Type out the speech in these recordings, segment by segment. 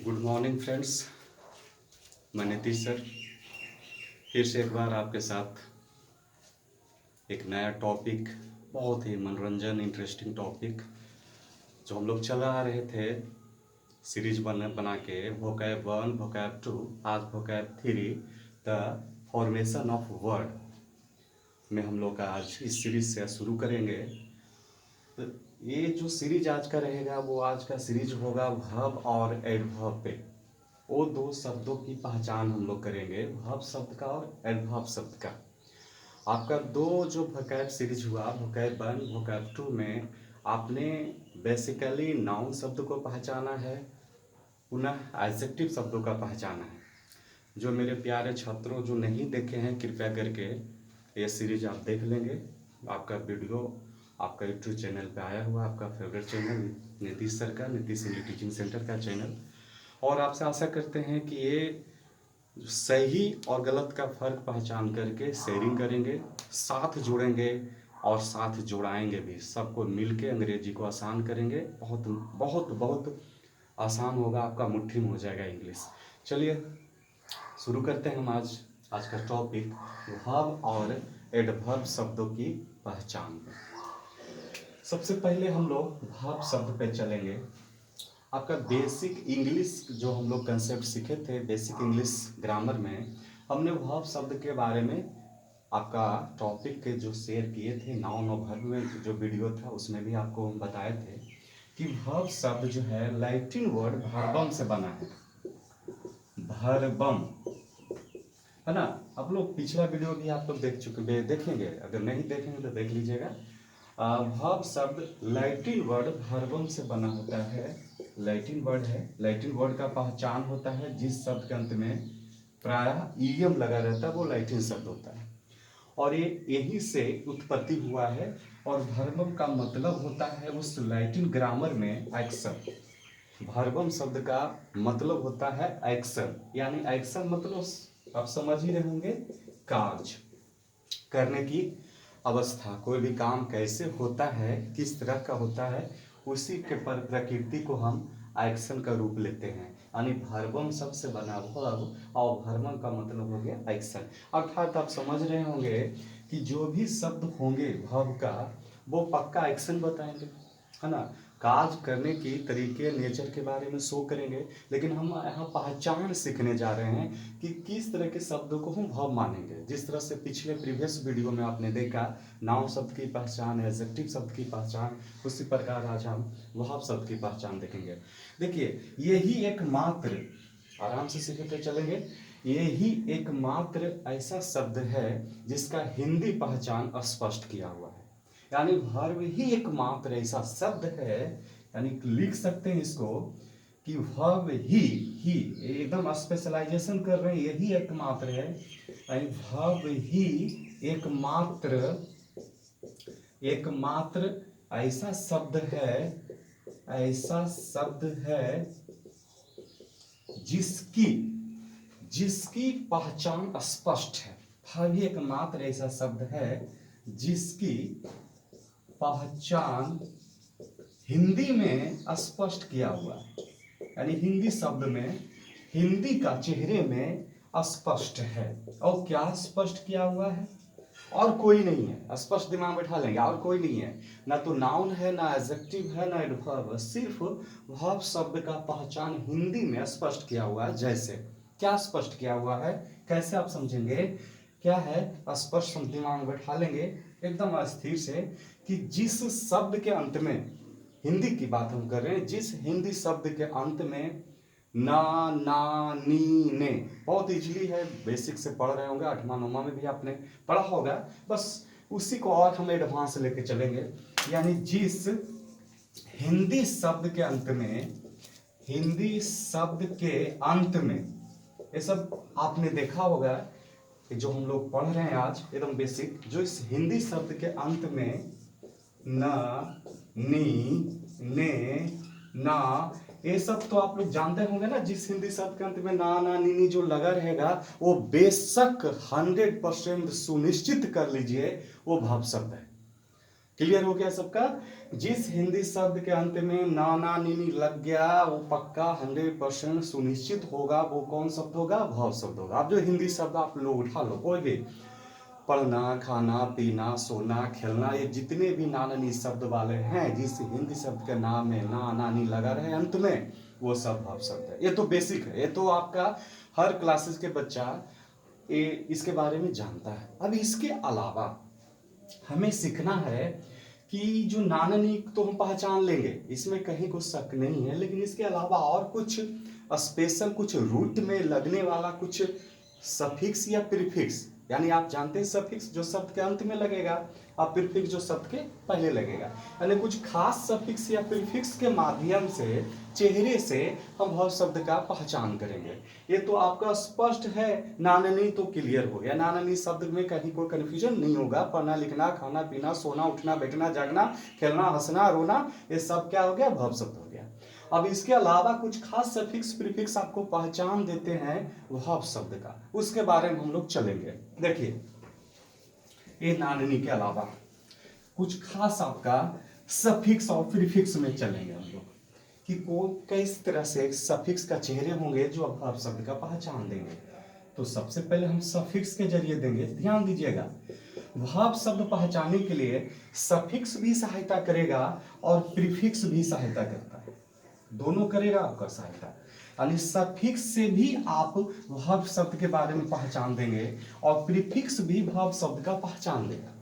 Good morning friends. मैं Nitish sir फिर से एक बार आपके साथ एक नया टॉपिक, बहुत ही मनोरंजन इंटरेस्टिंग टॉपिक जो हम लोग चला रहे थे सीरीज बना के वोकैब 1 वोकैब 2, आज vocab 3 the formation of word में हम लोग आज इस सीरीज से शुरू करेंगे। तो ये जो सीरीज आज का रहेगा वो आज का सीरीज होगा वर्ब और एडवर्ब पे। वो दो शब्दों की पहचान हम लोग करेंगे, वर्ब शब्द का और एडवर्ब शब्द का। आपका दो जो वोकैब सीरीज हुआ वोकैब 1 वोकैब 2 में आपने बेसिकली नाउन शब्द को पहचाना है, पुनः एडजेक्टिव शब्दों का पहचाना है। जो मेरे प्यारे छात्रों जो नहीं देखे हैं कृपया करके ये सीरीज आप देख लेंगे। आपका वीडियो आपका यूट्यूब चैनल पे आया हुआ, आपका फेवरेट चैनल नीतीश सर का, नीतीश हिंदी टीचिंग सेंटर का चैनल। और आपसे आशा करते हैं कि ये सही और गलत का फर्क पहचान करके शेयरिंग करेंगे, साथ जुड़ेंगे और साथ जुड़ाएंगे भी, सबको मिलके अंग्रेजी को आसान करेंगे। बहुत बहुत बहुत आसान होगा, आपका मुट्ठी में हो जाएगा इंग्लिश। चलिए शुरू करते हैं हम आज का टॉपिक वर्ब और एडवर्ब शब्दों की पहचान। सबसे पहले हम लोग वर्ब शब्द पे चलेंगे। आपका बेसिक इंग्लिश जो हम लोग कंसेप्ट सीखे थे बेसिक इंग्लिश ग्रामर में, हमने वर्ब शब्द के बारे में आपका टॉपिक के जो शेयर किए थे नाउन और वर्ब में जो वीडियो था उसमें भी आपको हम बताए थे कि वर्ब शब्द जो है लैटिन वर्ड वर्बम से बना है। वर्बम है ना। आप लोग पिछला वीडियो भी आप लोग देखेंगे, अगर नहीं देखेंगे तो देख लीजिएगा। वर्ब शब्द लैटिन वर्ड वर्बम से बना होता है। लैटिन वर्ड है, लैटिन वर्ड का पहचान होता है जिस शब्द के अंत में प्रायः ईएम लगा रहता है वो लैटिन शब्द होता है, और ये यहीं से उत्पत्ति हुआ है। और वर्बम का मतलब होता है उस लैटिन ग्रामर में एक्शन। वर्बम शब्द का मतलब होता है एक्शन, यानी एक्शन मतलब आप समझ ही रहे होंगे, कार्य करने की अवस्था। कोई भी काम कैसे होता है, किस तरह का होता है, उसी के पर प्रकृति को हम एक्शन का रूप लेते हैं। यानी वर्बम शब्द से बना वर्ब और वर्बम का मतलब हो गया एक्शन। अर्थात आप समझ रहे होंगे कि जो भी शब्द होंगे वर्ब का वो पक्का एक्शन बताएंगे, है ना। काज करने की तरीके नेचर के बारे में शो करेंगे, लेकिन हम यहाँ पहचान सीखने जा रहे हैं कि किस तरह के शब्दों को हम वर्ब मानेंगे। जिस तरह से पिछले प्रीवियस वीडियो में आपने देखा नाउन शब्द की पहचान, एडजेक्टिव शब्द की पहचान, उसी प्रकार आज हम वर्ब शब्द की पहचान देखेंगे। देखिए यही एकमात्र, आराम से सीखते चलेंगे, यही एकमात्र ऐसा शब्द है जिसका हिंदी पहचान स्पष्ट किया हुआ है। यानी वर्ब ही एकमात्र ऐसा शब्द है, यानी लिख सकते हैं इसको कि वर्ब ही एकदम स्पेशलाइजेशन कर रहे हैं, यही एकमात्र है। यानी वर्ब ही एकमात्र ऐसा शब्द है, ऐसा शब्द है जिसकी पहचान स्पष्ट है। वर्ब ही एकमात्र ऐसा शब्द है जिसकी पहचान हिंदी में स्पष्ट किया हुआ है। यानी हिंदी शब्द में, हिंदी का चेहरे में स्पष्ट है। और क्या स्पष्ट किया हुआ है? और कोई नहीं है, स्पष्ट दिमाग बैठा लेंगे, और कोई नहीं है। ना तो नाउन है, ना एडजेक्टिव है, ना एडवर्ब, सिर्फ वर्ब शब्द का पहचान हिंदी में स्पष्ट किया हुआ है। जैसे क्या स्पष्ट किया हुआ है, कैसे आप समझेंगे? क्या है स्पष्ट, दिमाग बैठा लेंगे एकदम स्थिर से कि जिस शब्द के अंत में, हिंदी की बात हम कर रहे हैं, जिस हिंदी शब्द के अंत में ना, ना, नी, ने, बहुत इजीली है, बेसिक से पढ़ रहे होंगे, 8वां 9वां में भी आपने पढ़ा होगा, बस उसी को और हम एडवांस लेके चलेंगे। यानी जिस हिंदी शब्द के अंत में, हिंदी शब्द के अंत में, ये सब आपने देखा होगा जो हम लोग पढ़ रहे हैं आज एकदम बेसिक, जो इस हिंदी शब्द के अंत में न, नी, ने, ना, ये सब तो आप लोग जानते होंगे ना। जिस हिंदी शब्द के अंत में ना, ना, नी जो लगा रहेगा वो बेशक 100% सुनिश्चित कर लीजिए वो वर्ब शब्द है। क्लियर हो गया सबका। जिस हिंदी शब्द के अंत में नाना नीनी लग गया वो पक्का 100% सुनिश्चित होगा, वो कौन शब्द होगा? भाव शब्द होगा। अब जो हिंदी शब्द आप लोग उठा लो, कोई भी, पढ़ना, खाना, पीना, सोना, खेलना, ये जितने भी नाना नी शब्द वाले हैं, जिस हिंदी शब्द के नाम में ना नानी लगा रहे अंत में, वो सब भाव शब्द है। ये तो बेसिक है, ये तो आपका हर क्लासेस के बच्चा ये इसके बारे में जानता है। अब इसके अलावा हमें सीखना है कि जो नाननी तो हम पहचान लेंगे, इसमें कहीं कुछ शक नहीं है, लेकिन इसके अलावा और कुछ स्पेशल, कुछ रूट में लगने वाला कुछ सफिक्स या प्रीफिक्स, यानी आप जानते हैं सफिक्स जो शब्द के अंत में लगेगा और प्रीफिक्स जो शब्द के पहले लगेगा, यानी कुछ खास सफिक्स या प्रीफिक्स के माध्यम से, चेहरे से हम भाव शब्द का पहचान करेंगे। ये तो आपका स्पष्ट है, नाननी तो क्लियर हो गया। नाननी शब्द में कहीं कोई कंफ्यूजन नहीं होगा। पढ़ना, लिखना, खाना, पीना, सोना, उठना, बैठना, जागना, खेलना, हंसना, रोना, ये सब क्या हो गया? भाव शब्द हो गया। अब इसके अलावा कुछ खास सफिक्स प्रीफिक्स आपको पहचान देते हैं भाव शब्द का, उसके बारे में हम लोग चलेंगे। देखिए, ये नाननी के अलावा कुछ खास आपका सफिक्स और प्रीफिक्स में चलेंगे हम लोग कि किस तरह से सफिक्स का चेहरे होंगे जो भाव शब्द का पहचान देंगे। तो सबसे पहले हम सफिक्स के जरिए देंगे। ध्यान दीजिएगा, भाव शब्द पहचानने के लिए सफिक्स भी सहायता करेगा और प्रीफिक्स भी सहायता करता है, दोनों करेगा आपका सहायता। यानी सफिक्स से भी आप भाव शब्द के बारे में पहचान देंगे और प्रीफिक्स भी भाव शब्द का पहचान देगा।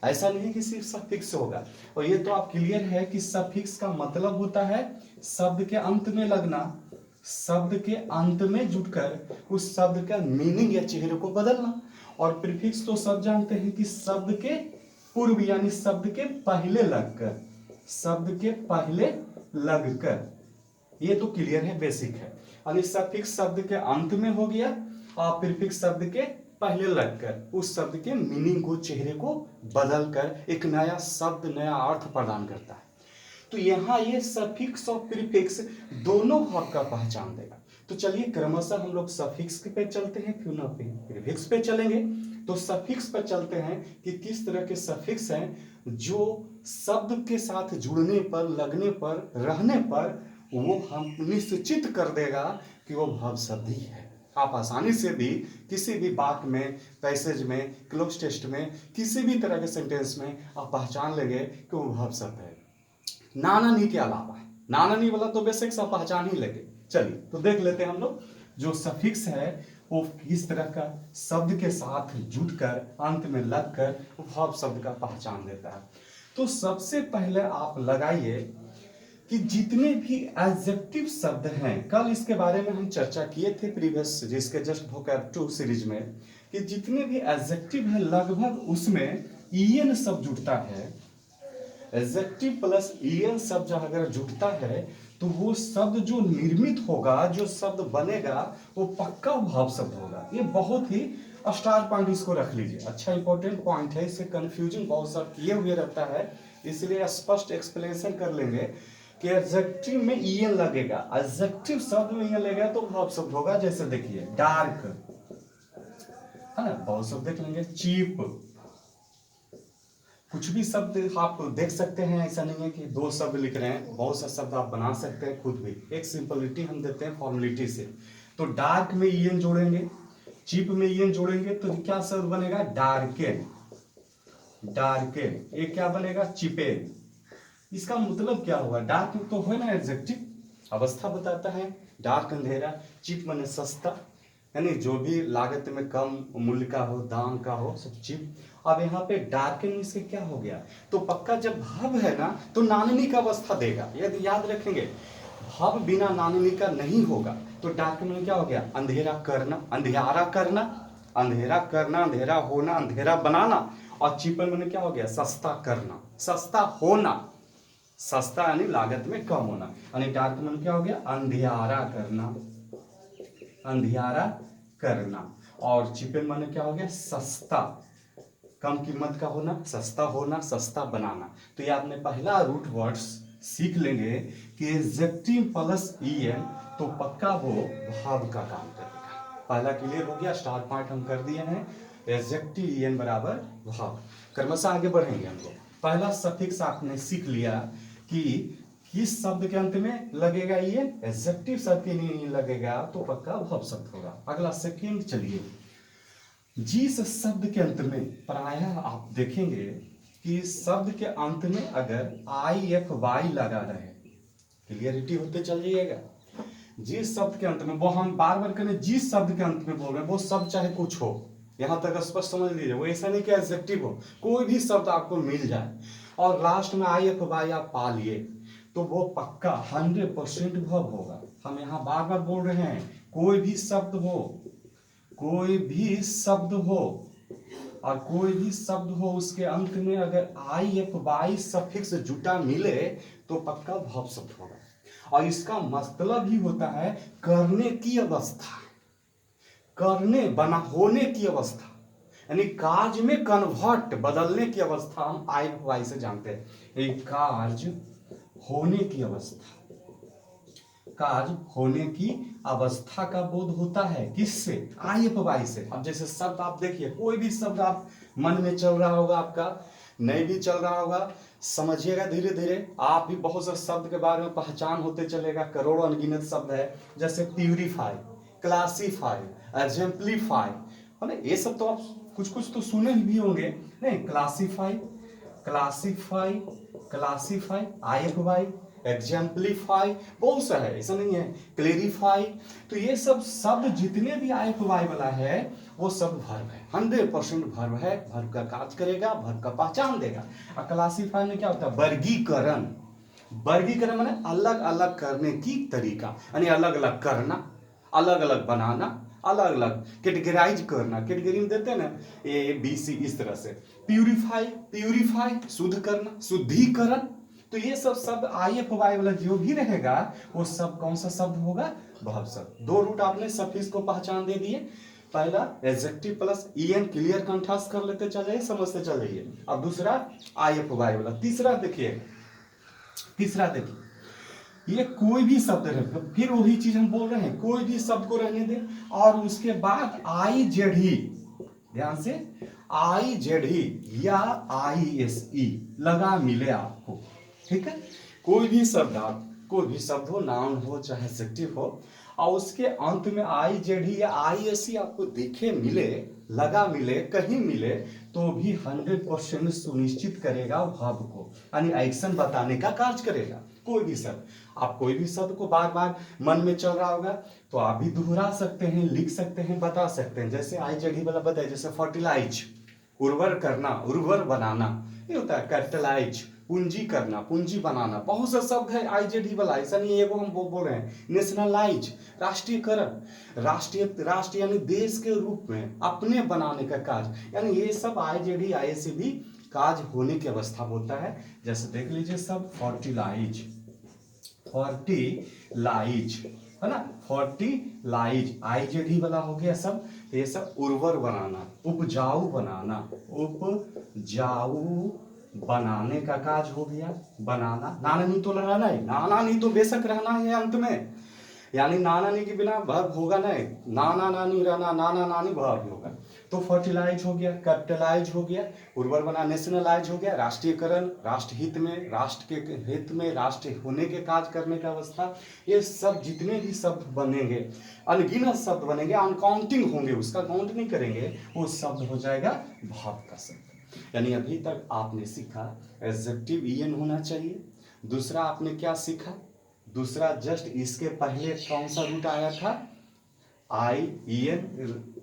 ऐसा नहीं कि सिर्फ सफिक्स होगा। और ये तो आप क्लियर है कि सफिक्स का मतलब होता है शब्द के अंत में लगना, शब्द के अंत में जुटकर उस शब्द का मीनिंग या चेहरे को बदलना। और प्रीफिक्स तो सब जानते हैं कि शब्द के पूर्व यानी शब्द के पहले लगकर, शब्द के पहले लगकर, ये तो क्लियर है, बेसिक है। यानी सफिक्स शब्द के अंत में हो गया और प्रीफिक्स शब्द के पहले लगकर उस शब्द के मीनिंग को, चेहरे को बदलकर एक नया शब्द, नया अर्थ प्रदान करता है। तो यहाँ ये सफिक्स और प्रीफिक्स दोनों आपका पहचान देगा। तो चलिए क्रमशः हम लोग सफिक्स पे चलते हैं, फिर ना प्रीफिक्स पे चलेंगे। तो सफिक्स पे चलते हैं कि किस तरह के सफिक्स हैं जो शब्द के साथ जुड़ने पर, लगने पर, रहने पर वो हम निश्चित कर देगा कि वो भाव शब्द ही है। आप आसानी से भी किसी भी बात में, पैसेज में, क्लोज टेक्स्ट में, किसी भी तरह के सेंटेंस में आप पहचान लेंगे कि वो भाव शब्द है। नानानी के अलावा, नानानी वाला तो बेसिक सब पहचान ही लेंगे। चलिए तो देख लेते हैं हम लोग जो सफिक्स है वो किस तरह का शब्द के साथ जुटकर, अंत में लगकर वो भाव शब्द का पहचान देता है। तो सबसे पहले आप लगाइए कि जितने भी एडजेक्टिव शब्द हैं, कल इसके बारे में हम चर्चा किए थे प्रीवियस जिसके जस्ट वोकैब 2 सीरीज में, कि जितने भी एडजेक्टिव है लगभग उसमें ईएन शब्द जुटता है। एडजेक्टिव प्लस ईएन शब्द अगर जुटता है तो वो शब्द जो निर्मित होगा, जो शब्द बनेगा, वो पक्का भाव शब्द होगा। ये बहुत ही स्टार पॉइंट इसको रख लीजिए, अच्छा इंपॉर्टेंट पॉइंट है। इससे कंफ्यूजन बहुत सा किए हुए रहता है, इसलिए स्पष्ट एक्सप्लेनेशन कर लेंगे कि एडजेक्टिव में ईएन लगेगा, एडजेक्टिव शब्द में ईएन लगेगा तो भाव शब्द होगा। जैसे देखिए डार्क है ना, भाव शब्द देख लेंगे। चीप, कुछ भी शब्द आप देख सकते हैं, ऐसा नहीं है कि दो शब्द लिख रहे हैं, बहुत सा शब्द आप बना सकते हैं खुद भी। एक सिंपलिटी हम देते हैं फॉर्मेलिटी से। तो डार्क में ईएन जोड़ेंगे, चीप में ईएन जोड़ेंगे तो क्या शब्द बनेगा? डार्केन, डार्केन। ये क्या बनेगा? चिपेन। इसका मतलब क्या हुआ? डार्क तो है ना एडजेक्टिव, अवस्था बताता है। डार्क अंधेरा, चीप माने सस्ता, यानी जो भी लागत में कम मूल्य का हो, दाम का हो, सब चीप। अब यहाँ पे डार्कन इसके क्या हो गया? तो पक्का जब भाव है ना तो नाननी का अवस्था देगा। यदि याद रखेंगे भाव बिना नाननी का नहीं होगा। तो डार्कन में क्या हो गया? अंधेरा करना, अंधियारा करना, अंधेरा करना, अंधेरा होना, अंधेरा बनाना। और चीपन में क्या हो गया? सस्ता करना, सस्ता होना, सस्ता यानी लागत में कम होना। यानी डार्क में क्या हो गया? अंधियारा करना, अंधियारा करना। और चिपन माने क्या हो गया? सस्ता, कम कीमत का होना, सस्ता होना, सस्ता बनाना। तो ये आपने पहला रूट वर्ड्स सीख लेंगे कि एडजेक्टिव प्लस ईएन तो पक्का वो भाव का काम करेगा। पहला क्लियर हो गया, स्टार पॉइंट हम कर दिए हैं। एडजेक्टिव ईएन बराबर भाव। क्रमशः आगे बढ़ेंगे हम लोग। पहला सफिक्स आपने सीख लिया कि किस शब्द के अंत में लगेगा, ये एडजेक्टिव शब्द के लिए लगेगा तो पक्का वर्ब शब्द होगा। अगला सेकंड, चलिए जिस शब्द के अंत में प्रायः आप देखेंगे कि शब्द के अंत में अगर IFY लगा रहे, क्लियरिटी होते चल जाइएगा। जिस शब्द के अंत में, वो हम बार बार करें, जिस शब्द के अंत में बोल रहे हैं वो शब्द चाहे कुछ हो, यहां तक स्पष्ट समझ लीजिए। वो ऐसा नहीं कि एडजेक्टिव हो, कोई भी शब्द आपको मिल जाए और लास्ट में IFY आप पा लिए तो वो पक्का 100% वर्ब होगा। हम यहाँ बार बार बोल रहे हैं, कोई भी शब्द हो, कोई भी शब्द हो और कोई भी शब्द हो उसके अंत में अगर IFY सफिक्स जुटा मिले तो पक्का वर्ब शब्द होगा। और इसका मतलब ही होता है करने की अवस्था, करने बना होने की अवस्था, यानी कार्य में कन्वर्ट बदलने की अवस्था हम IFY से जानते हैं। एक कार्य होने की अवस्था, कार्य होने की अवस्था का बोध होता है किससे, IFY से। अब जैसे शब्द आप देखिए, कोई भी शब्द आप मन में चल रहा होगा, आपका नहीं भी चल रहा होगा, समझिएगा धीरे धीरे आप भी बहुत से शब्द के बारे में पहचान होते चलेगा। करोड़ों अनगिनत शब्द है, जैसे प्यूरिफाई, क्लासीफाई, एग्जाम्पलीफाई, है ना, ये सब तो आप कुछ कुछ तो सुने भी होंगे। नहीं, classify, classify, classify, IFY, exemplify, बहुत सा है, ऐसा नहीं है, क्लेरिफाई। तो ये सब शब्द जितने भी IFY वाला है वो सब वर्ब है, 100% वर्ब है, वर्ब का कार्य करेगा, वर्ब का पहचान देगा। और क्लासीफाई में क्या होता है, वर्गीकरण। वर्गीकरण माने अलग अलग करने की तरीका, यानी अलग अलग करना, अलग अलग बनाना, अलग अलग कैटेगराइज करना, कैटेगरी में देते हैं ना ABC, इस तरह से। प्यूरिफाई, प्यूरिफाई शुद्ध करना, शुद्धिकरण। तो ये सब शब्द IFY वाला जो भी रहेगा वो सब कौन सा शब्द होगा, वर्ब शब्द। दो रूट आपने सफिक्स को पहचान दे दिए, पहला adjective plus EN, clear contrast कर लेते चले, समझते चलिए। अब दूसरा IFY वाला। तीसरा देखिए, तीसरा देखिए, ये कोई भी शब्द रहे, फिर वही चीज हम बोल रहे हैं, कोई भी शब्द को रहने दें और उसके बाद IZE, ध्यान से, IZE या ISE लगा मिले आपको, ठीक है। कोई भी शब्द, आप कोई भी शब्द हो, नाउन हो चाहे एडजेक्टिव हो, और उसके अंत में IZE या ISE आपको दिखे मिले, लगा मिले, कहीं मिले, तो भी 100% सुनिश्चित करेगा वर्ब को, यानी एक्शन बताने का कार्य करेगा। कोई भी शब्द, आप कोई भी शब्द को बार बार मन में चल रहा होगा तो आप भी दोहरा सकते हैं, लिख सकते हैं, बता सकते हैं। जैसे IZE वाला बताए, जैसे फर्टिलाइज, उर्वर करना, उर्वर बनाना, ये होता है। कैपिटलाइज, पूंजी करना, पूंजी बनाना, बहुत से शब्द है IZE वाला, ऐसा नहीं है वो हम बोल रहे हैं। नेशनलाइज, राष्ट्रीयकरण, राष्ट्र यानी देश के रूप में अपने बनाने का कार्य, यानी ये सब IZE ISE भी कार्य होने की अवस्था होता है। जैसे देख लीजिए सब, फर्टिलाइज, फर्टिलाइज, है ना, फर्टिलाइज IZE वाला हो गया सब। ये सब उर्वर बनाना, उपजाऊ बनाना, उपजाऊ बनाने का काज हो गया। बनाना, नाना नहीं तो रहना है, नाना नहीं तो बेशक रहना है अंत में, यानी नाना नहीं के बिना वर्ब होगा नहीं, नाना नानी रहना, नाना नानी वर्ब होगा। तो फर्टिलाइज हो गया, कैपिटलाइज हो गया, उर्वर बना, नेशनलाइज हो गया, राष्ट्रीयकरण, राष्ट्र हित में, राष्ट्र के हित में, राष्ट्र होने के काज करने का अवस्था। ये सब जितने भी शब्द बनेंगे, अनगिनत शब्द बनेंगे, अनकाउंटिंग होंगे, उसका काउंट नहीं करेंगे, वो शब्द हो जाएगा वर्ब का शब्द। यानी अभी तक आपने सीखा एडजेक्टिव EN होना चाहिए। दूसरा आपने क्या सीखा, दूसरा जस्ट इसके पहले कौन सा रूट आया था, IEN,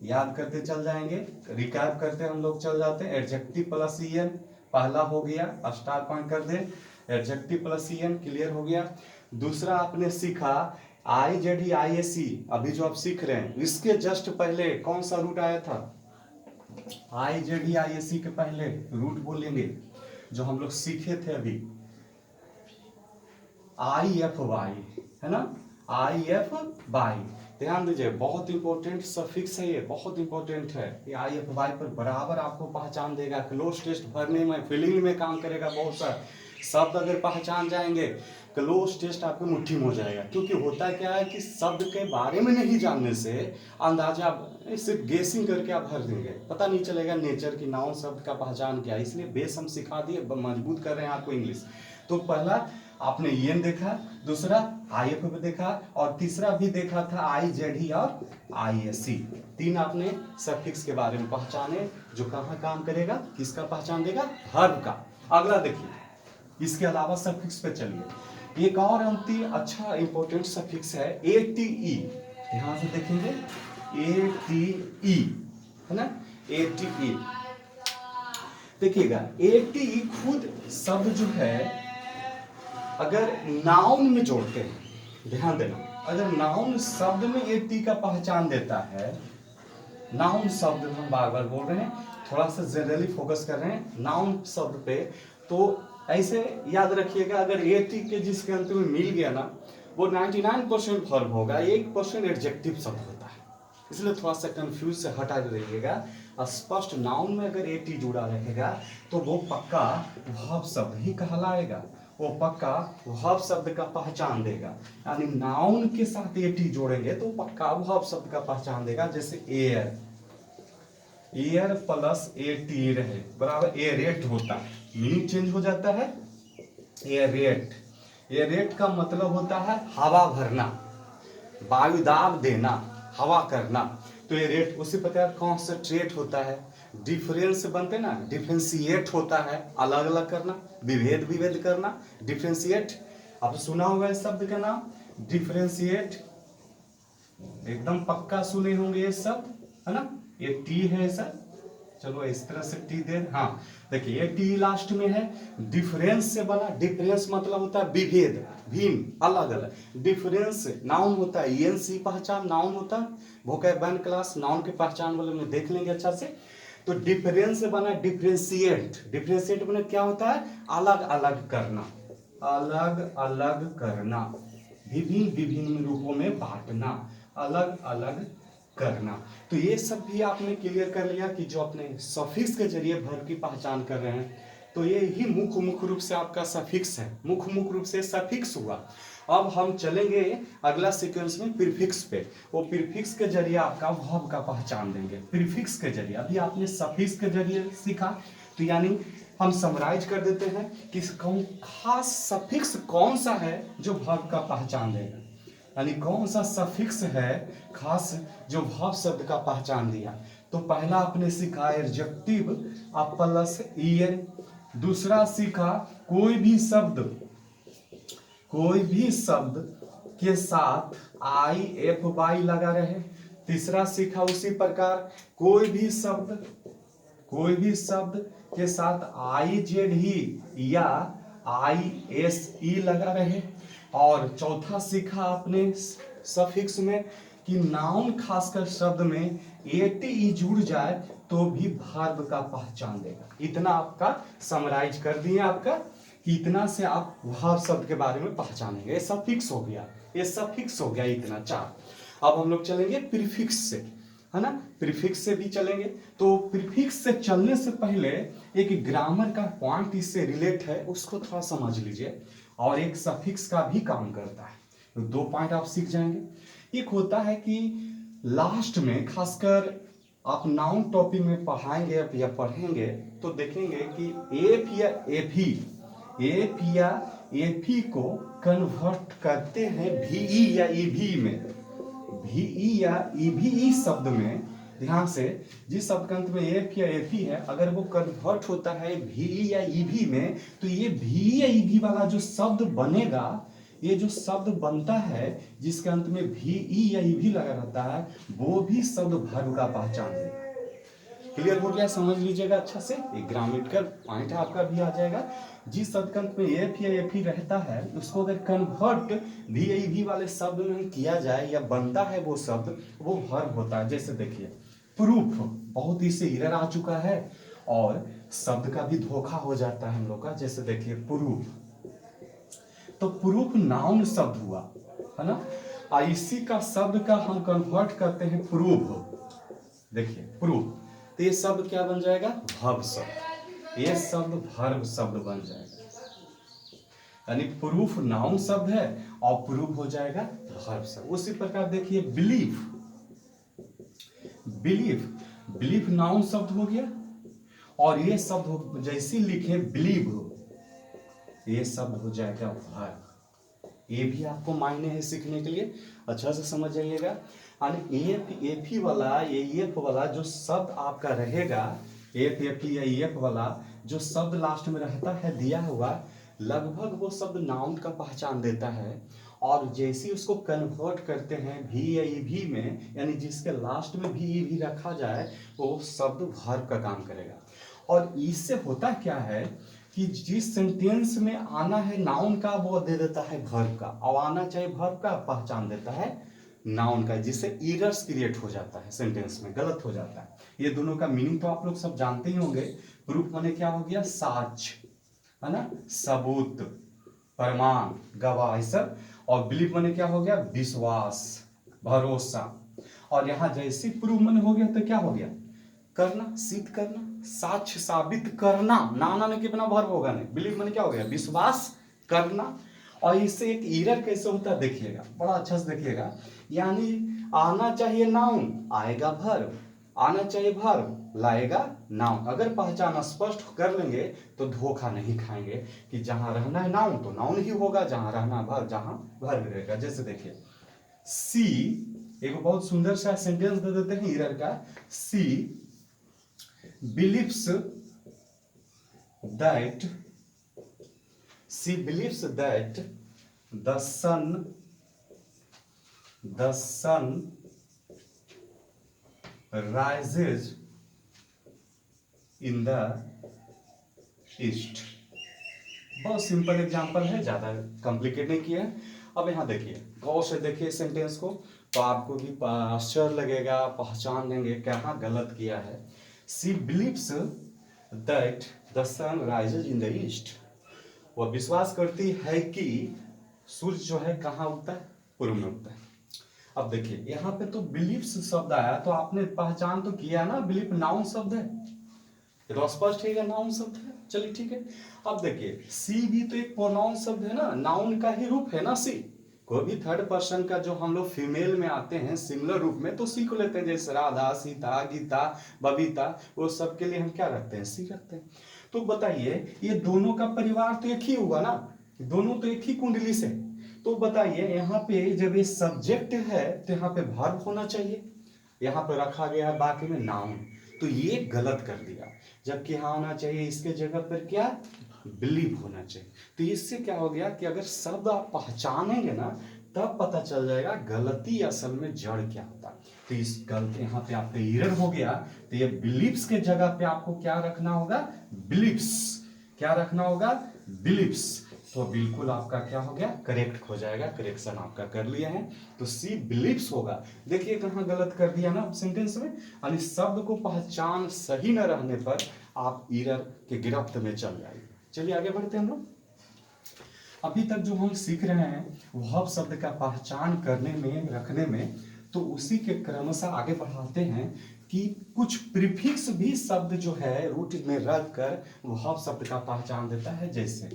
याद करते चल जाएंगे, रिकैप करते हम लोग चल जाते हैं। एडजेक्टिव प्लस EN पहला हो गया, स्टार पॉइंट कर दे, एडजेक्टिव प्लस EN क्लियर हो गया। दूसरा आपने सीखा IZE ISE, अभी जो आप सीख रहे हैं इसके जस्ट पहले कौन सा रूट आया था, IZE ISE के पहले रूट बोलेंगे जो हम लोग सीखे थे अभी, IFY, है ना, IFY। ध्यान दीजिए, बहुत इंपॉर्टेंट सफिक्स है ये, बहुत इंपॉर्टेंट है ये। IFY पर बराबर आपको पहचान देगा, क्लोज टेस्ट भरने में, फिलिंग में काम करेगा बहुत सा। शब्द अगर पहचान जाएंगे क्लोज टेस्ट आपके मुट्ठी में हो जाएगा। क्योंकि होता क्या है कि शब्द के बारे में नहीं जानने से अंदाजा सिर्फ गेसिंग करके आप भर देंगे, पता नहीं चलेगा नेचर की नाउन शब्द का पहचान क्या है। इसलिए बेस हम सिखा दिए, मजबूत कर रहे हैं आपको इंग्लिश। तो पहला आपने ईएन देखा, दूसरा आईएफ भी देखा, और तीसरा भी देखा था आईजेडी और आईएससी। तीन आपने सफिक्स के बारे में पहचाने, जो कहाँ काम करेगा, किसका पहचान देगा, वर्ब का। अगला देखिए, इसके अलावा सफिक्स पे चलिए, एक और अच्छा इंपॉर्टेंट सफिक्स है एटीई। ध्यान से देखेंगे, एटीई है ना, एटीई। देखिएगा एटीई खुद शब्द जो है अगर नाउन में जोड़ते हैं, ध्यान देना, अगर नाउन शब्द में एटी का पहचान देता है, नाउन शब्द हम बार बार बोल रहे हैं, थोड़ा सा जनरली फोकस कर रहे हैं नाउन शब्द पे, तो ऐसे याद रखिएगा अगर एटी के जिसके अंत में मिल गया ना, वो 99% वर्ब होगा, 1% एडजेक्टिव शब्द होता है। इसलिए थोड़ा सा कंफ्यूज से हटा रहिएगा। स्पष्ट नाउन में अगर एटी जुड़ा रहेगा तो वो पक्का वर्ब शब्द ही कहलाएगा, वो पक्का वर्ब शब्द का पहचान देगा। यानी नाउन के साथ एटी जोड़ेंगे तो पक्का वर्ब शब्द का पहचान देगा। जैसे एयर, एयर प्लस एटी रहे बराबर एरेट होता है, मीनिंग चेंज हो जाता है। एरेट, एरेट का मतलब होता है हवा भरना, वायु दाब देना, हवा करना। तो एरेट उसी प्रकार कॉन्सेंट्रेट होता है, डिफरेंस बनते ना, डिफ्रेंशिएट होता है, अलग अलग करना, विभेद विभेद करना, डिफ्रेंशिएट। आप सुना होगा इस शब्द का नाम डिफ्रेंशिएट, एकदम पक्का सुने होंगे ये शब्द, है ना। ये टी है सर, चलो इस तरह से टी दे, हाँ देखिए ये टी लास्ट में है, डिफरेंस से बना। डिफरेंस मतलब होता है विभेद, भिन्न, अलग अलग। डिफरेंस नाउन होता है, ईएनसी पहचान नाउन होता है, वोकैबुलरी क्लास नाउन के पहचान वाले में देख लेंगे अच्छा से। तो डिफरेंस से बना डिफरेंशिएट, डिफरेंशिएट बना क्या होता है, अलग अलग करना, अलग अलग करना, विभिन्न विभिन्न रूपों में बांटना, अलग अलग करना। तो ये सब भी आपने क्लियर कर लिया कि जो अपने सफिक्स के जरिए वर्ब की पहचान कर रहे हैं, तो ये ही मुख्य रूप से आपका सफिक्स है, मुख्य रूप से सफिक्स हुआ। अब हम चलेंगे अगला सीक्वेंस में प्रीफिक्स पे, वो प्रीफिक्स के जरिए आपका वर्ब का पहचान देंगे। प्रीफिक्स के जरिए अभी आपने सफिक्स के जरिए सीखा, तो यानी हम समराइज कर देते हैं कि कौन खास सफिक्स कौन सा है जो वर्ब का पहचान देगा, यानी कौन सा सफिक्स है खास जो वर्ब शब्द का पहचान दिया। तो पहला आपने सीखा एडजेक्टिव प्लस ईएन, दूसरा सीखा कोई भी शब्द के साथ आई एफ वाई लगा रहे। तीसरा सीखा उसी प्रकार कोई भी शब्द के साथ आई जेड ही या आई एस ई लगा रहे। और चौथा सीखा आपने सफिक्स में कि नाउन खासकर शब्द में एटी जुड़ जाए तो भी वर्ब का पहचान देगा। इतना आपका समराइज कर दिए आपका कि इतना से आप वर्ब शब्द के बारे में पहचानेंगे। ये सफिक्स हो गया, ये सफिक्स हो गया, इतना चार। अब हम लोग चलेंगे प्रीफिक्स से, है ना, प्रीफिक्स से भी चलेंगे। तो प्रीफिक्स से चलने से पहले एक ग्रामर का पॉइंट इससे रिलेट है, उसको थोड़ा समझ लीजिए, और एक सफिक्स का भी काम करता है। तो दो पॉइंट आप सीख जाएंगे। एक होता है कि लास्ट में खासकर आप नाउन टॉपिक में पढ़ाएंगे या पढ़ेंगे तो देखेंगे कि एफ या एफी को कन्वर्ट करते हैं वीई या ईवी में। वीई या ईवी शब्द में ध्यान से, जिस शब्द के अंत में एफ या एफी है, अगर वो कन्वर्ट होता है वीई या ईवी में, तो ये वी या ईवी वाला जो शब्द बनेगा, ये जो शब्द बनता है जिसके अंत में वी या ईवी लगा रहता है, वो भी शब्द वर्ब का पहचान देगा। क्लियर हो गया, समझ लीजिएगा अच्छा से। एक ग्रामेटिकल पॉइंट आपका भी आ जाएगा। जिस शब्द के अंत में एफ या एफी रहता है, उसको अगर कन्वर्ट वी या ईवी वाले शब्द में किया जाए या बनता है वो शब्द, वो वर्ब होता है। जैसे देखिए प्रूफ, बहुत इससे एरर आ चुका है और शब्द का भी धोखा हो जाता है हम लोग का। जैसे देखिए प्रूफ, तो प्रूफ नाउन शब्द हुआ, है ना, और इसी का शब्द का हम कन्वर्ट करते हैं प्रूफ। देखिए प्रूफ, तो ये शब्द क्या बन जाएगा, वर्ब शब्द। ये शब्द वर्ब शब्द बन जाएगा। यानी प्रूफ नाउन शब्द है और प्रूफ हो जाएगा वर्ब शब्द। उसी प्रकार देखिए बिलीफ, बिलीफ बिलीफ नाउन शब्द हो गया और ये शब्द हो जैसे लिखे बिलीव हो, ये शब्द हो जाएगा वर्ब। ये भी आपको मायने है सीखने के लिए, अच्छा से समझ जाइएगा। यानी एफ ही वाला एफ वाला जो शब्द आपका रहेगा, एफ या एफ वाला जो शब्द लास्ट में रहता है दिया हुआ, लगभग वो शब्द नाउन का पहचान देता है। और जैसे ही उसको कन्वर्ट करते हैं भी या ईवी में, यानी जिसके लास्ट में भी ईवी रखा जाए, वो शब्द वर्ब का काम करेगा। और इससे होता क्या है कि जिस सेंटेंस में आना है नाउन का वो दे देता है वर्ब का, और आना चाहिए वर्ब का पहचान देता है नाउन का, जिससे एरर्स क्रिएट हो जाता है, सेंटेंस में गलत हो जाता है। ये दोनों का मीनिंग तो आप लोग सब जानते ही होंगे। प्रूफ माने क्या हो गया, साक्ष्य, है ना, सबूत, प्रमाण, गवाह सब। और बिलीव माने क्या हो गया, विश्वास, भरोसा। और यहां जैसे प्रूफ माने हो गया तो क्या हो गया, करना, सिद्ध करना, साक्ष्य साबित करना। नाना ने कितना वर्ब होगा नहीं, बिलीव माने क्या हो गया, विश्वास करना। और इससे एक एरर कैसे होता है देखिएगा, बड़ा अच्छा से देखिएगा। यानी आना चाहिए नाउन, आएगा वर्ब, आना चाहिए वर्ब, लाएगा नाउन। अगर पहचान स्पष्ट कर लेंगे तो धोखा नहीं खाएंगे कि जहां रहना है नाउन तो नाउन ही होगा, जहां रहना वर्ब जहां वर्ब रहेगा। जैसे देखिए सी, एक बहुत सुंदर सा सेंटेंस दे देते हैं एरर का, सी believes that she believes that the sun rises in the east। बहुत सिंपल एग्जांपल है, ज्यादा कॉम्प्लिकेट नहीं किया है। अब यहाँ देखिए, गौर से देखिए सेंटेंस को, तो आपको भी आश्चर्य लगेगा, पहचान लेंगे कहाँ गलत किया है। She believes that the sun rises in the east। वह विश्वास करती है कि सूर्य जो है कहाँ उगता है, पूर्व में उगता है। अब देखिए यहाँ पे तो बिलीव्स शब्द आया, तो आपने पहचान तो किया ना, बिलीव नाउन शब्द है, ये तो स्पष्ट है नाउन शब्द है। चलिए ठीक है। अब देखिए सी भी तो एक प्रोनाउन शब्द है ना, नाउन का ही रूप है ना सी। कोई भी थर्ड पर्सन का जो हम लोग फीमेल में आते हैं सिंगुलर रूप में तो सी को लेते हैं, जैसे राधा, सीता, गीता, बबीता, वो सब के लिए हम क्या रखते हैं, सी रखते हैं। तो बताइए ये दोनों का परिवार तो एक ही हुआ ना, दोनों तो एक ही कुंडली से। तो बताइए यहाँ पे जब ये सब्जेक्ट है तो यहाँ पे वर्ब होना चाहिए, यहाँ पे रखा गया है बाकी में नाउन, तो ये गलत कर दिया। जबकि यहाँ होना चाहिए इसके जगह पर क्या, बिलीव होना चाहिए। तो इससे क्या हो गया कि अगर शब्द आप पहचानेंगे ना तब पता चल जाएगा गलती असल में जड़ क्या होता है। तो इस गलती यहाँ पे आपका एरर हो गया, तो ये बिलीव्स के जगह पे आपको क्या रखना होगा, बिलीव्स। क्या रखना होगा, बिलीव्स। तो बिल्कुल आपका क्या हो गया, करेक्ट हो जाएगा, करेक्शन आपका कर लिया है। तो सी बिलीव्स होगा। देखिए कहाँ गलत कर दिया ना सेंटेंस में, यानी शब्द को पहचान सही न रहने पर आप एरर के गिरफ्त में चल जाएंगे। चलिए आगे बढ़ते हैं हम लोग। अभी तक जो हम सीख रहे हैं वर्ब शब्द का पहचान करने में, रखने में, तो उसी के क्रमशः आगे बढ़ाते हैं कि कुछ प्रीफिक्स भी शब्द जो है रूट में रख कर वर्ब शब्द का पहचान देता है। जैसे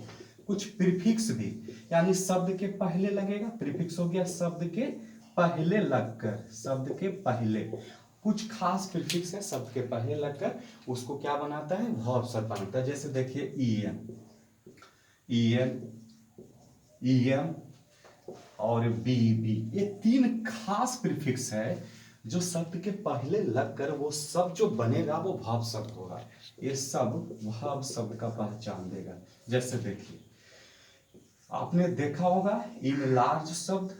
कुछ प्रीफिक्स भी, यानी शब्द के पहले लगेगा, प्रीफिक्स हो गया शब्द के पहले लगकर, शब्द के पहले कुछ खास प्रीफिक्स है शब्द के पहले लगकर उसको क्या बनाता है, वर्ब शब्द बनाता है। जैसे देखिए ईएम और बीबी, ये तीन खास प्रीफिक्स है जो शब्द के पहले लगकर वो शब्द जो बनेगा वो वर्ब शब्द होगा। ये सब वर्ब शब्द का पहचान देगा। जैसे देखिए आपने देखा होगा इन लार्ज शब्द,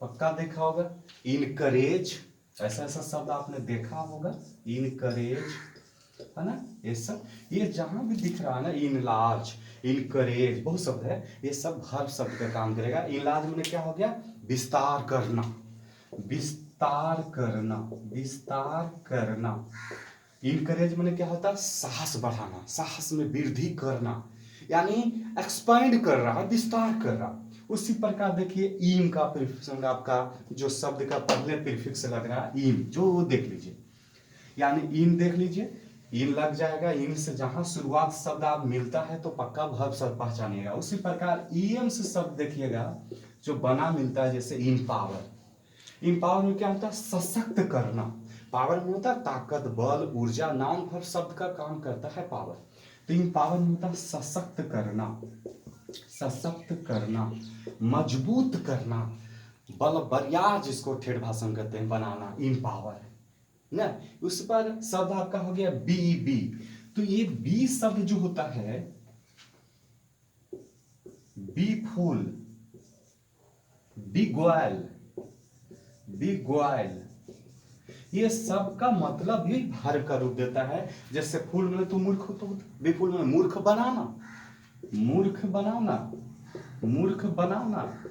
पक्का देखा होगा, इनकरेज, ऐसा ऐसा शब्द आपने देखा होगा, इनकरेज, है ना, ये सब, ये जहां भी दिख रहा है ना, इन लार्ज, इनकरेज, बहुत शब्द है, ये सब वर्ब शब्द का काम करेगा। इन लार्ज में क्या हो गया, विस्तार करना, विस्तार करना, विस्तार करना। इनकरेज में क्या होता है, साहस बढ़ाना, साहस में वृद्धि करना, यानी एक्सपांड कर रहा, विस्तार कर रहा। उसी प्रकार देखिए ईम का प्रीफिक्स आपका जो शब्द का पहले प्रीफिक्स लग रहा है ईम, जो वो देख लीजिए, यानी ईम देख लीजिए, इन लग जाएगा, इन से जहां शुरुआत शब्द आप मिलता है तो पक्का वर्ब शब्द पहचानिएगा। उसी प्रकार ईएम से शब्द देखिएगा जो बना मिलता है, जैसे इम्पावर। इम्पावर में क्या होता है? सशक्त करना। पावर में होता है ताकत, बल, ऊर्जा। नाउन वर्ब शब्द का काम करता है पावर। तो इम्पावर में होता है सशक्त करना, सशक्त करना, मजबूत करना, बल बरियार, जिसको ठेठ भाषा में कहते हैं, बनाना, इम्पावर ना। उस पर शब्द आपका हो गया बी बी। तो ये बी शब्द जो होता है, बी फूल, बी ग्वाल, बी ग्वाल, ये सब का मतलब भी भर का रूप देता है। जैसे फूल में तो मूर्ख, तो बी फूल में मूर्ख बनाना, मूर्ख बनाना, मूर्ख बनाना।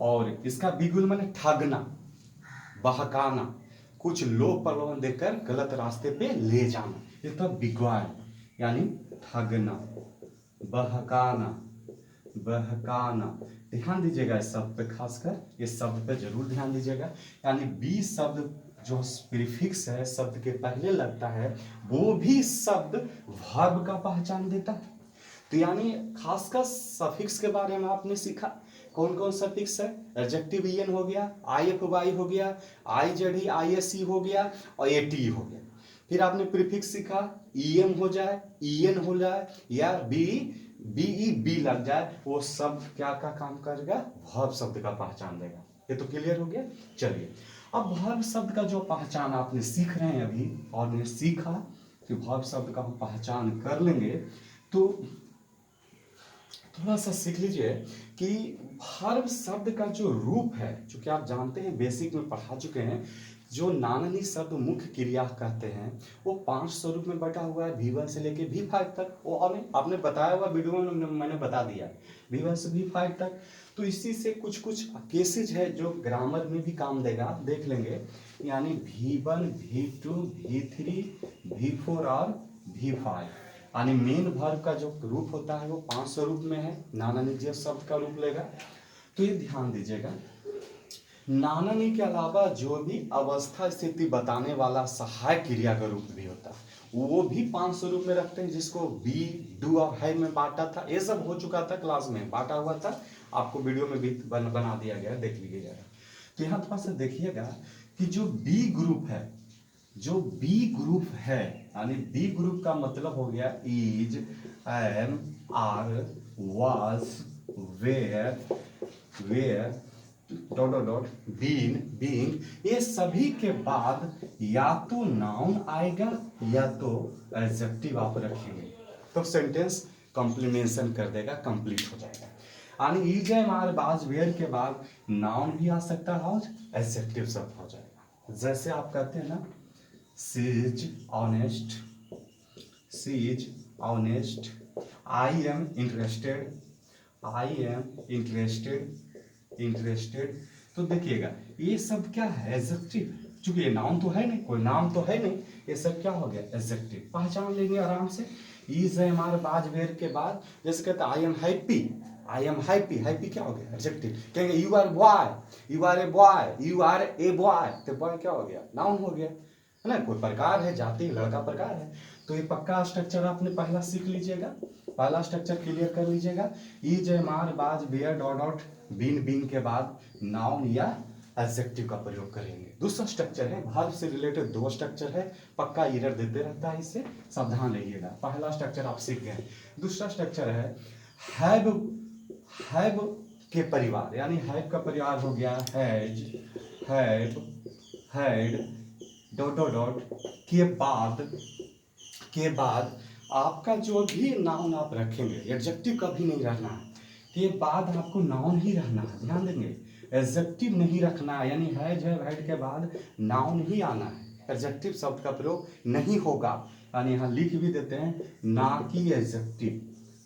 और इसका बिगुल माने ठगना, बहकाना, कुछ लोभ प्रलोभन देकर गलत रास्ते पे ले जाना। ये तो बिगवाल यानी ठगना, बहकाना, बहकाना। ध्यान दीजिएगा इस शब्द पे, खासकर इस शब्द पे जरूर ध्यान दीजिएगा। यानी बी शब्द जो प्रीफिक्स है शब्द के पहले लगता है, वो भी शब्द वर्ब का पहचान देता है। तो यानी खासकर सफिक्स के बारे में आपने सीखा। कौन कौन सफिक्स है? एडजेक्टिव ईएन हो गया, आईएफवाई हो गया, आईजेडी आईएसई हो गया और एटी हो गया। फिर आपने प्रीफिक्स सीखा, ईएम हो जाए, ईएन हो जाए या बी बीई बी लग जाए, वो शब्द क्या का काम करेगा? वर्ब शब्द का पहचान देगा। ये तो क्लियर हो गया। चलिए अब वर्ब शब्द का जो पहचान आपने सीख रहे हैं अभी, और ने सीखा कि वर्ब शब्द का हम पहचान कर लेंगे, तो थोड़ा सा सीख लीजिए कि वर्ब शब्द का जो रूप है, चूंकि आप जानते हैं बेसिक में पढ़ा चुके हैं, जो नाननी शब्द मुख्य क्रिया कहते हैं वो 5 स्वरूप में बटा हुआ है, V1 से लेके V5 तक। वो आपने बताया हुआ वीडियो में मैंने बता दिया, V1 से V5 तक। तो इसी से कुछ कुछ केसेज है जो ग्रामर में भी काम देगा, आप देख लेंगे। यानी V1, V2, V3, V4 और V5। यानी मेन वर्ब का जो रूप होता है वो 5 स्वरूप में है, नानानिध्य शब्द का रूप लेगा। तो ये ध्यान दीजिएगा, नानानी के अलावा जो भी अवस्था स्थिति बताने वाला सहायक क्रिया का रूप भी होता है, वो भी 5 स्वरूप में रखते हैं, जिसको बी, डू और है में बांटा था। ये सब हो चुका था, क्लास में बांटा हुआ था, आपको वीडियो में भी बना दिया गया, देख लीजिएगा। तो यहाँ थोड़ा सा देखिएगा कि जो बी ग्रुप है, जो बी ग्रुप है, यानी बी ग्रुप का मतलब हो गया is, am, are, was, were, dot dot dot, been, being, ये सभी के बाद या तो नाउन आएगा या तो एडजेक्टिव आप रखेंगे, तो सेंटेंस कंप्लीमेंशन कर देगा, कंप्लीट हो जाएगा। यानी is, am, are, was, were के बाद नाउन भी आ सकता है और एडजेक्टिव शब्द हो जाएगा। जैसे आप कहते हैं ना, she is honest, she is honest, I am interested, I am interested, interested. तो देखिएगा ये सब क्या है? एडजेक्टिव। चूंकि ये नाउन तो है नहीं, कोई नाम तो है नहीं, ये सब क्या हो गया? एडजेक्टिव। पहचान लेंगे आराम से। Is, am, are, was, were के बाद जैसे कहते हैं I am happy, I am happy, happy क्या हो गया? एडजेक्टिव। कहेंगे you are boy, you are a boy, you are a boy, तो बॉय क्या हो गया? नाउन हो गया, है ना? कोई प्रकार है, जाति, लड़का प्रकार है। तो ये पक्का स्ट्रक्चर आपने पहला सीख लीजिएगा, पहला स्ट्रक्चर क्लियर कर लीजिएगा। Is, am, are, was, were, dot dot, been, been के बाद नाउन या एडजेक्टिव का प्रयोग करेंगे। दूसरा स्ट्रक्चर है, वर्ब से रिलेटेड 2 स्ट्रक्चर है, पक्का एरर देते रहता है, इससे सावधान रहिएगा। पहला स्ट्रक्चर आप सीख गए। दूसरा स्ट्रक्चर है हैव, हैव के परिवार, यानी हैव का परिवार हो गया has, have, had, dot dot dot के बाद आपका जो भी नाउन आप रखेंगे, एडजेक्टिव कभी नहीं रहना है, के बाद आपको नाउन ही रहना है, ध्यान देंगे, एडजेक्टिव नहीं रखना है। यानी हैज, हैव, हैड के बाद नाउन ही आना है, एडजेक्टिव शब्द का प्रयोग नहीं होगा। यानी यहाँ लिख भी देते हैं, ना कि एडजेक्टिव,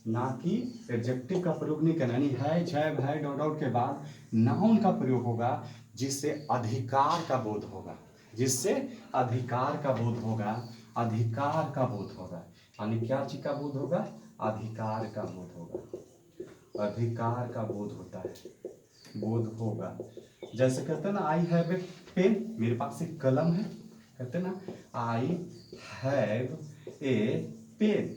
ना कि एडजेक्टिव का प्रयोग नहीं करना। यानी has, have, had, dot dot के बाद नाउन का प्रयोग होगा, जिससे अधिकार का बोध होगा, जिससे अधिकार का बोध होगा, अधिकार का बोध होगा। यानी क्या चीज का बोध होगा? अधिकार का बोध होगा, अधिकार का बोध होता है, बोध होगा। जैसे कहते हैं ना, आई हैव ए पेन, मेरे पास एक कलम है, कहते हैं ना आई हैव ए पेन,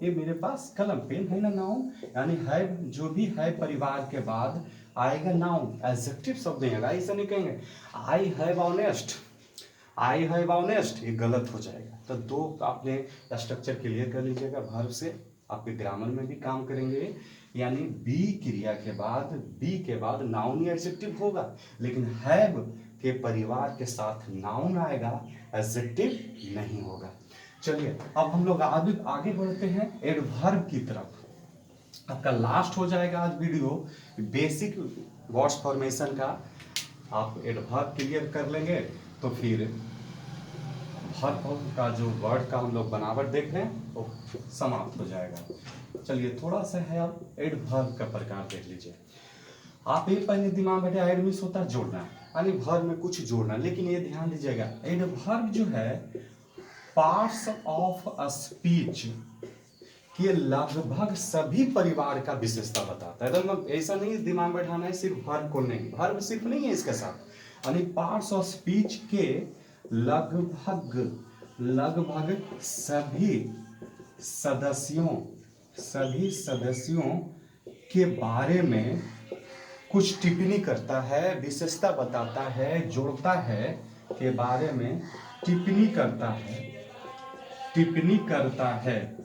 ये मेरे पास कलम, पेन है ना नाउन, यानी है जो भी है परिवार के बाद आएगा नाउन, एडजेक्टिव शब्द नहीं आएगा। ऐसा नहीं कहेंगे I have honest, I have honest, ये गलत हो जाएगा। तो दो आपने स्ट्रक्चर क्लियर कर लीजिएगा, वर्ब से आपके ग्रामर में भी काम करेंगे। यानी बी क्रिया के बाद, बी के बाद नाउन या एडजेक्टिव होगा, लेकिन हैव के परिवार के साथ नाउन आएगा, एडजेक्टिव नहीं होगा। चलिए अब हम लोग आगे बढ़ते हैं एडवर्ब की तरफ। आपका लास्ट हो जाएगा आज वीडियो बेसिक वर्ड्स फॉर्मेशन का। आप एडवर्ब क्लियर कर लेंगे तो फिर वर्ब का जो वर्ड का हम लोग बनावट देख रहे हैं वो समाप्त हो जाएगा। चलिए थोड़ा सा है, आप एडवर्ब का प्रकार देख लीजिए। आप ये पहले दिमाग बैठे एड मीन्स होता है जोड़ना, यानी वर्ब में कुछ जोड़ना, लेकिन ये ध्यान दीजिएगा एडवर्ब जो है पार्ट्स ऑफ अ स्पीच के लगभग सभी परिवार का विशेषता बताता है। मतलब ऐसा नहीं दिमाग बैठाना है सिर्फ वर्ब को नहीं, वर्ब सिर्फ नहीं है इसके साथ, यानी पार्ट्स ऑफ स्पीच के लगभग सभी सदस्यों के बारे में कुछ टिप्पणी करता है, विशेषता बताता है, जोड़ता है, के बारे में टिप्पणी करता है,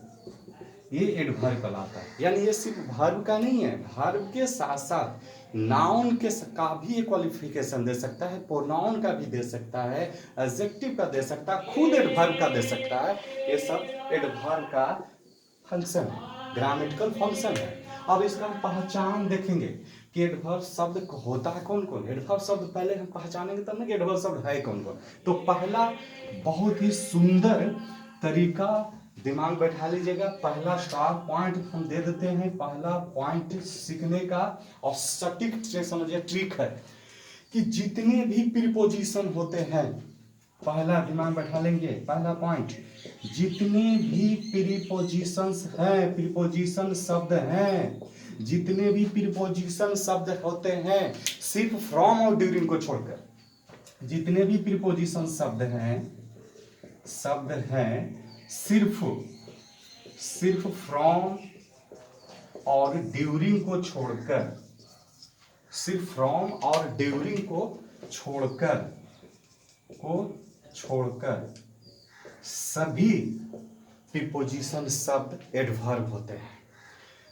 ये एडवर्ब कहलाता है। यानी ये सिर्फ वर्ब का नहीं है, वर्ब के साथ साथ नाउन के का भी क्वालिफिकेशन दे सकता है, प्रोनाउन का भी दे सकता है, एडजेक्टिव का दे सकता है, खुद एडवर्ब का दे सकता है। ये सब एडवर्ब का फंक्शन है, ग्रामेटिकल फंक्शन है। अब इसका हम पहचान देखेंगे कि एडवर्ब शब्द होता है कौन कौन। एडवर्ब शब्द पहले हम पहचानेंगे तब ना कि एडवर्ब शब्द है कौन कौन। तो पहला बहुत ही सुंदर तरीका दिमाग बैठा लीजिएगा, पहला स्टार पॉइंट हम दे देते हैं। पहला पॉइंट सीखने का और सटीक से समझिए ट्रिक है कि जितने भी प्रीपोजिशन होते हैं, पहला दिमाग बैठा लेंगे, पहला पॉइंट, जितने भी प्रीपोजिशंस हैं, प्रीपोजिशन शब्द हैं, जितने भी प्रीपोजिशन शब्द होते हैं सिर्फ फ्रॉम और ड्यूरिंग को छोड़कर, जितने भी प्रीपोजिशन शब्द हैं सिर्फ फ्रॉम और ड्यूरिंग को छोड़कर, सिर्फ फ्रॉम और ड्यूरिंग को छोड़कर सभी प्रीपोजिशन शब्द एडवर्ब होते हैं।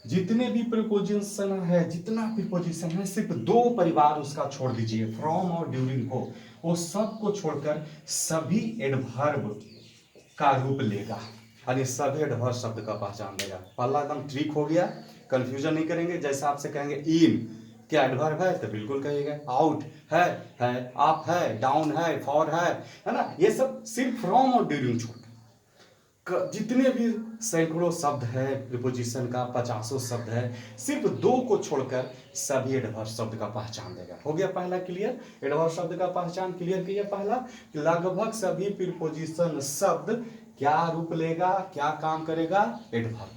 जितने भी प्रीपोजिशन है, जितना प्रीपोजिशन है, सिर्फ दो परिवार उसका छोड़ दीजिए, फ्रॉम और ड्यूरिंग को, वो सब को छोड़कर सभी एडवर्ब का रूप लेगा, यानी सभी एडवर्ब शब्द का पहचान देगा। पहला एकदम ट्रिक हो गया, कंफ्यूजन नहीं करेंगे। जैसे आपसे कहेंगे इन क्या एडवर्ब है तो बिल्कुल कहिएगा, आउट है, अप है, डाउन है, फॉर है ना। ये सब सिर्फ फ्रॉम और ड्यूरिंग छोड़कर जितने भी सैकड़ों शब्द है प्रीपोजिशन का, 50 शब्द है, सिर्फ दो को छोड़कर सभी एडवर्ब शब्द का पहचान देगा। हो गया पहला क्लियर, एडवर्ब शब्द का पहचान क्लियर किया। पहला लगभग सभी प्रीपोजिशन शब्द क्या रूप लेगा, क्या काम करेगा, एडवर्ब।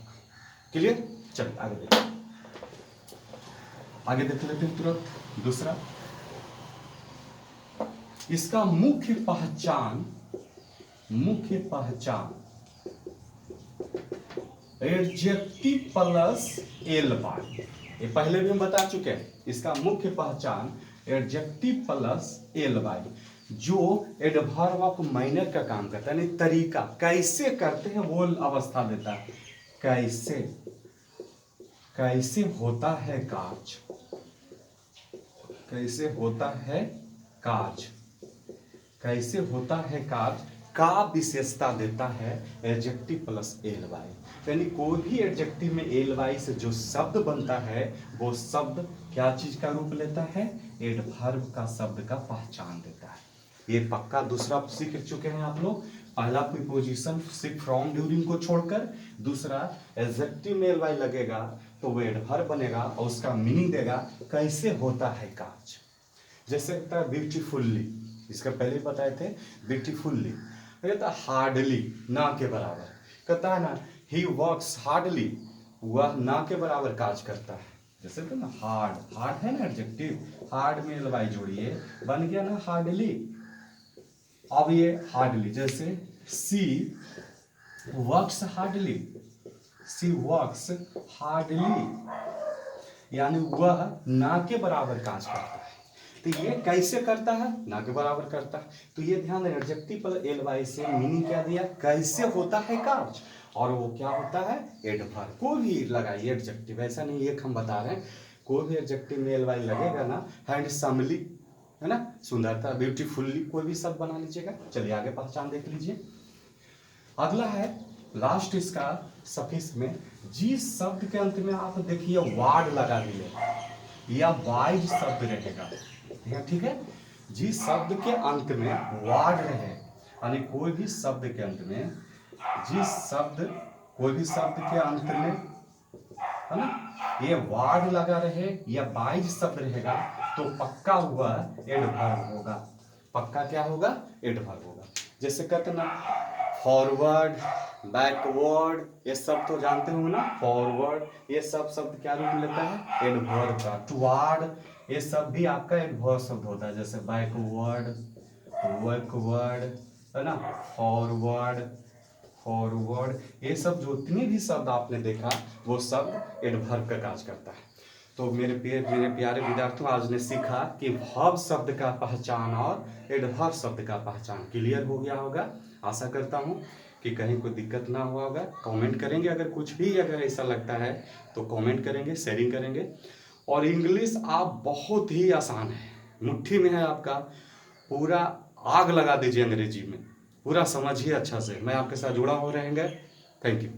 क्लियर, चलिए आगे देखते हैं, आगे देख लेते हैं तुरंत। दूसरा, इसका मुख्य पहचान एडजेक्टिव प्लस एल वाई, ये पहले भी हम बता चुके हैं। इसका मुख्य पहचान एडजेक्टिव प्लस एल वाई, जो एडवर्ब ऑफ मैनर का काम करता है, यानी तरीका कैसे करते हैं वो अवस्था देता है। कैसे होता है काज, कैसे होता है काज का विशेषता देता है एडजेक्टिव प्लस एल वाई। यानी कोई भी एडजेक्टिव में एल वाई से जो शब्द बनता है वो शब्द क्या चीज का रूप लेता है, एडवर्ब का शब्द का पहचान देता है। ये पक्का दूसरा सीख चुके हैं आप लोग। पहला प्रीपोजिशन सिर्फ फ्रॉम ड्यूरिंग को छोड़कर, दूसरा एडजेक्टिव में एल वाई लगेगा तो वो एडवर्ब बनेगा और उसका मीनिंग देगा कैसे होता है काज। जैसे कहता है ब्यूटीफुल्ली, इसका पहले बताए थे ब्यूटीफुल्ली, कहता हार्डली ना के बराबर, कहता है ना ही वर्क्स हार्डली, वह ना के बराबर काज करता है। जैसे तो ना हार्ड है ना एडजेक्टिव, हार्ड में एल वाई जोड़िए बन गया ना हार्डली। अब ये हार्डली, जैसे सी वर्क्स हार्डली, सी वर्क्स हार्डली, यानी वह ना के बराबर काज करता है। तो ये कैसे करता है? ना के बराबर करता है। तो ये ध्यान दें, एडजेक्टिव पर एल वाई से मीनिंग क्या दिया, कैसे होता है काज, और वो क्या होता है, एडवर्ब। कोई भी लगाइए एडजेक्टिव, ऐसा नहीं एक हम बता रहे हैं, कोई भी एडजेक्टिव में एल वाई लगेगा ना, हैंडसमली है ना, सुंदरता, ब्यूटीफुल्ली, कोई भी शब्द बना लीजिएगा। चलिए आगे पहचान देख लीजिए। अगला है लास्ट इसका सफिक्स में, जिस शब्द के अंत में आप देखिए वार्ड लगा दिए या वाइज शब्द रहेगा, ठीक है, जिस शब्द के अंत में वार्ड रहे, यानी कोई भी शब्द के अंत में, जिस शब्द, कोई भी शब्द के अंत में, है ना, ये वार्ड लगा रहे या वाइज शब्द रहेगा तो पक्का हुआ एडवर्ब होगा। पक्का क्या होगा, एडवर्ब होगा। जैसे कहते ना फॉरवर्ड, बैकवर्ड, ये सब तो जानते हो ना, फॉरवर्ड, ये सब शब्द क्या रूप लेता है, एडवर्ब का। टुवार्ड, ये सब भी आपका एडवर्ब शब्द होता है, जैसे बैकवर्ड, बैकवर्ड, है ना, फॉरवर्ड, फॉरवर्ड, ये सब जितने भी शब्द आपने देखा वो शब्द एडवर्ब का काज करता है। तो मेरे प्यारे विद्यार्थियों, आज ने सीखा कि वर्ब शब्द का पहचान और एडवर्ब शब्द का पहचान क्लियर हो गया होगा। आशा करता हूँ कि कहीं कोई दिक्कत ना हुआ होगा। कमेंट करेंगे, अगर कुछ भी अगर ऐसा लगता है तो कमेंट करेंगे, शेयरिंग करेंगे। और इंग्लिश आप बहुत ही आसान है, मुट्ठी में है आपका, पूरा आग लगा दीजिए अंग्रेजी में, पूरा समझिए अच्छा से। मैं आपके साथ जुड़ा हो रहेंगे। Thank you.